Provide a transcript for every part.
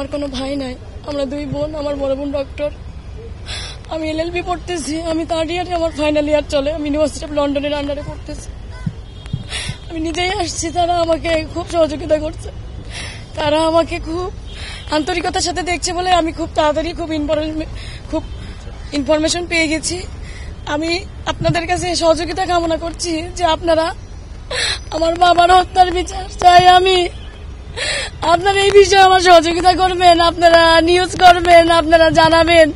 আমার কোনো ভাই নাই, আমরা দুই বোন। আমার বড় বোন ডক্টর, আমি LLB পড়তেছি, আমি 3rd ইয়ারে, আমার ফাইনাল ইয়ার চলে। আমি ইউনিভার্সিটি অফ লন্ডনের আন্ডারে পড়তেছি। আমি নিজেই আসছি, তারা আমাকে খুব সহযোগিতা করছে, তারা আমাকে খুব আন্তরিকতার সাথে দেখছে বলে আমি খুব তাড়াতাড়ি খুব ইনফরমেশন পেয়ে গেছি। আমি আপনাদের কাছে সহযোগিতা কামনা করছি যে আপনারা আমার বাবার হত্যার বিচার চাই। আমি আপনারা এই বিষয়ে আমার সহযোগিতা করবেন, আপনারা নিউজ করবেন, আপনারা জানাবেন,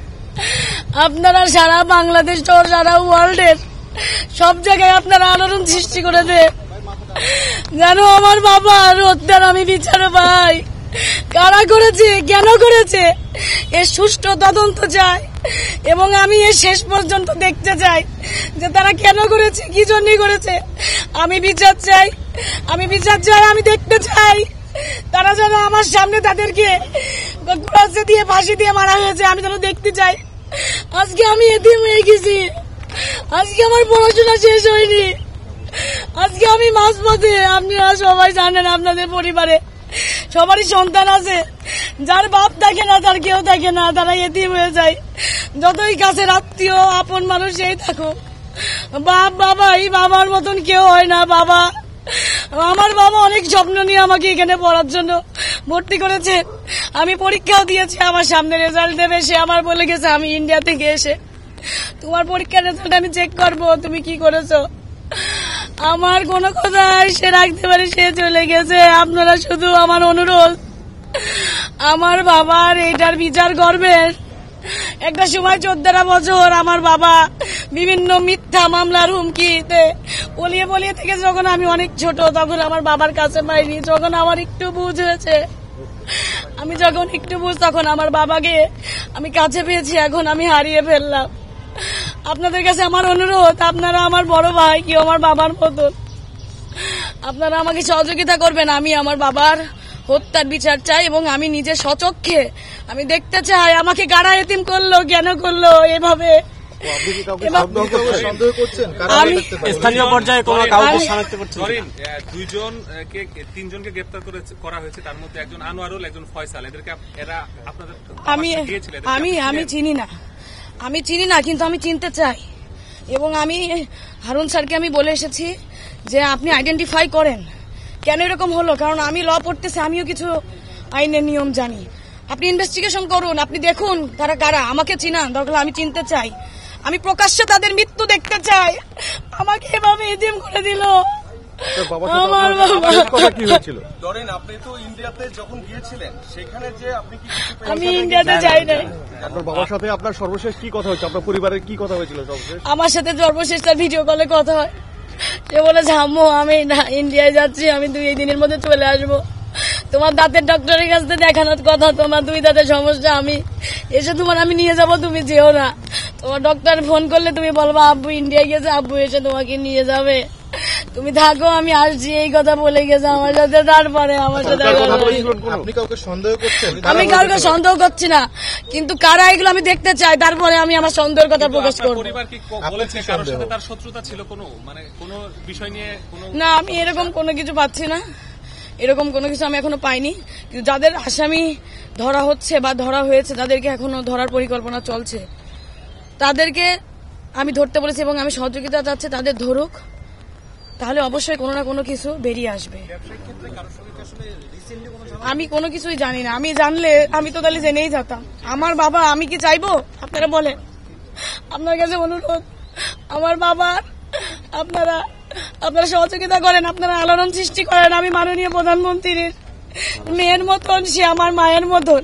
আপনারা সারা বাংলাদেশ ও সারা ওয়ার্ল্ডের সব জায়গায় আপনারা আলোড়ন সৃষ্টি করে দেন যেন আমার বাবার হত্যার আমি বিচার পাই। কারা করেছে, কেন করেছে, এর সুষ্ঠু তদন্ত চাই এবং আমি এর শেষ পর্যন্ত দেখতে চাই যে তারা কেন করেছে, কি জন্য করেছে। আমি বিচার চাই, আমি বিচার চাই, আমি দেখতে চাই তারা যেন আমার সামনে তাদেরকে ক্রসে দিয়ে ফাঁসি দিয়ে মারা হয়েছে আমি যেন দেখতে চাই। আজকে আমি এতিম হয়ে গেছি, আজকে আমার পড়াশোনা শেষ হয়নি, আজকে আমি মাঝপথে। আপনারা সবাই জানেন আপনাদের পরিবারে সবারই সন্তান আছে, যার বাপ থাকে না, তার কেউ থাকে না, তারা এতিম হয়ে যায়। যতই কাছের আত্মীয় আপন মানুষ এই থাকো, বাবাই বাবার মতন কেউ হয় না। আমার বাবা অনেক স্বপ্ন নিয়ে আমাকে এখানে পড়ার জন্য ভর্তি করেছে। আমি পরীক্ষাও দিয়েছি, আমার সামনে রেজাল্ট দেবে, সে আমার বলে গেছে আমি ইন্ডিয়া থেকে এসে তোমার পরীক্ষার রেজাল্ট আমি চেক করবো, তুমি কি করেছো। আমার কোনো কথা সে রাখতে পারে, সে চলে গেছে। আপনারা শুধু আমার অনুরোধ, আমার বাবার এটার বিচার করবেন। একটা সময় 14 বছর আমার বাবা বিভিন্ন মিথ্যা মামলার হুমকিতে বলিয়ে থেকে যখন আমি অনেক ছোট তখন আমার বাবার কাছে পাইনি। যখন আমার একটু বুঝ হয়েছে, আমি যখন একটু বুঝ, তখন আমার বাবাকে আমি কাছে পেয়েছি, এখন আমি হারিয়ে ফেললাম। আপনাদের কাছে আমার অনুরোধ, আপনারা আমার বড় ভাই, কেউ আমার বাবার মতন, আপনারা আমাকে সহযোগিতা করবেন। আমি আমার বাবার হত্যার বিচার চাই এবং আমি নিজে স্বচক্ষে আমি দেখতে চাই আমাকে কারা এতিম করলো, কেন করলো এভাবে। স্থানীয় পর্যায়ে তিনজনকে গ্রেপ্তার করা হয়েছে, তার মধ্যে একজন আনোয়ারুল, একজন ফয়সাল। এদেরকে এরা আপনাদের আমি চিনি না, কিন্তু আমি চিনতে চাই এবং আমি হারুন স্যারকে আমি বলে এসেছি যে আপনি আইডেন্টিফাই করেন কেন এরকম হলো, কারণ আমি ল পড়তেছি, আমিও কিছু আইনের নিয়ম জানি। আপনি ইনভেস্টিগেশন করুন, আপনি দেখুন তারা কারা, আমাকে চিনান, দরকার আমি চিনতে চাই, আমি প্রকাশ্যে তাদের মৃত্যু দেখতে চাই। আমাকে এভাবে এতিম করে দিল আমার বাবা। আমি ইন্ডিয়াতে যাই নাই। আপনার বাবার সাথে আপনার সর্বশেষ কি কথা হয়েছে, আপনার পরিবারের কি কথা হয়েছিল সর্বশেষ? আমার সাথে সর্বশেষ তার ভিডিও কলে কথা হয়, সে বলে আম্মু আমি ইন্ডিয়ায় যাচ্ছি, আমি 2 দিনের মধ্যে চলে আসবো, তোমার দাঁতের ডক্টরের কাছে দেখানোর কথা, তোমার 2 দাঁতের সমস্যা, আমি এসে আমি নিয়ে যাবো, তুমি যেও না। তোমার ডক্টর ফোন করলে তুমি বলবা আব্বু ইন্ডিয়ায় গেছে, আব্বু এসে তোমাকে নিয়ে যাবে, তুমি থাকো, আমি আসছি, এই কথা বলে গেছে আমার সাথে। তারপরে আমার সাথে আপনি কাউকে সন্দেহ করছেন? আমি কাউকে সন্দেহ করছি না, কিন্তু কারা এগুলো আমি দেখতে চাই, তারপরে আমি আমার সন্দেহের কথা প্রকাশ করবো। না, আমি এরকম কোনো কিছু পাচ্ছি না, এরকম কোনো কিছু আমি এখনো পাইনি। কিন্তু যাদের আসামি ধরা হচ্ছে বা ধরা হয়েছে, তাদেরকে এখনো ধরার পরিকল্পনা চলছে, তাদেরকে আমি ধরতে বলেছি এবং আমি সহযোগিতা চাচ্ছি, তাদের ধরুক, তাহলে অবশ্যই কোনো না কোনো কিছু বেরিয়ে আসবে। আমি কোনো কিছুই জানি না, আমি জানলে আমি তো তাহলে জেনেই যেতাম। আমার বাবা, আমি কি চাইবো? আপনারা বলেন, আপনার কাছে অনুরোধ, আমার বাবার আপনারা সহযোগিতা করেন, আপনারা আলোড়ন সৃষ্টি করেন। আমি মাননীয় প্রধানমন্ত্রীর মেয়ের মতন, সে আমার মায়ের মতন,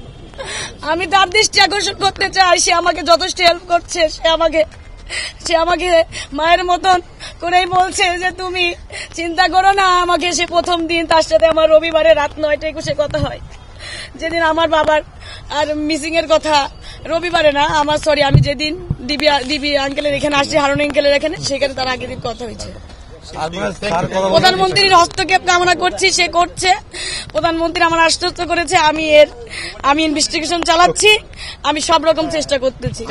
আমি তার দৃষ্টি আকর্ষণ করতে চাই। সে আমাকে যথেষ্ট হেল্প করছে, সে আমাকে মায়ের মতন করেই বলছে যে তুমি চিন্তা করো না আমাকে। সে প্রথম দিন তার সাথে আমার রবিবারে রাত 9টা 21 কথা হয়, যেদিন আমার বাবার আর মিসিং এর কথা, রবিবারে না আমার আমি যেদিন দিবি আঙ্কেলের এখানে আসছি, হারুন আঙ্কেলের এখানে, সেখানে তার আগের দিন কথা হয়েছে। প্রধানমন্ত্রীর হস্তক্ষেপ কামনা করছি, সে করছে। প্রধানমন্ত্রী আমার আশ্বস্ত করেছে, আমি ইনভেস্টিগেশন চালাচ্ছি, আমি সব রকম চেষ্টা করতেছি।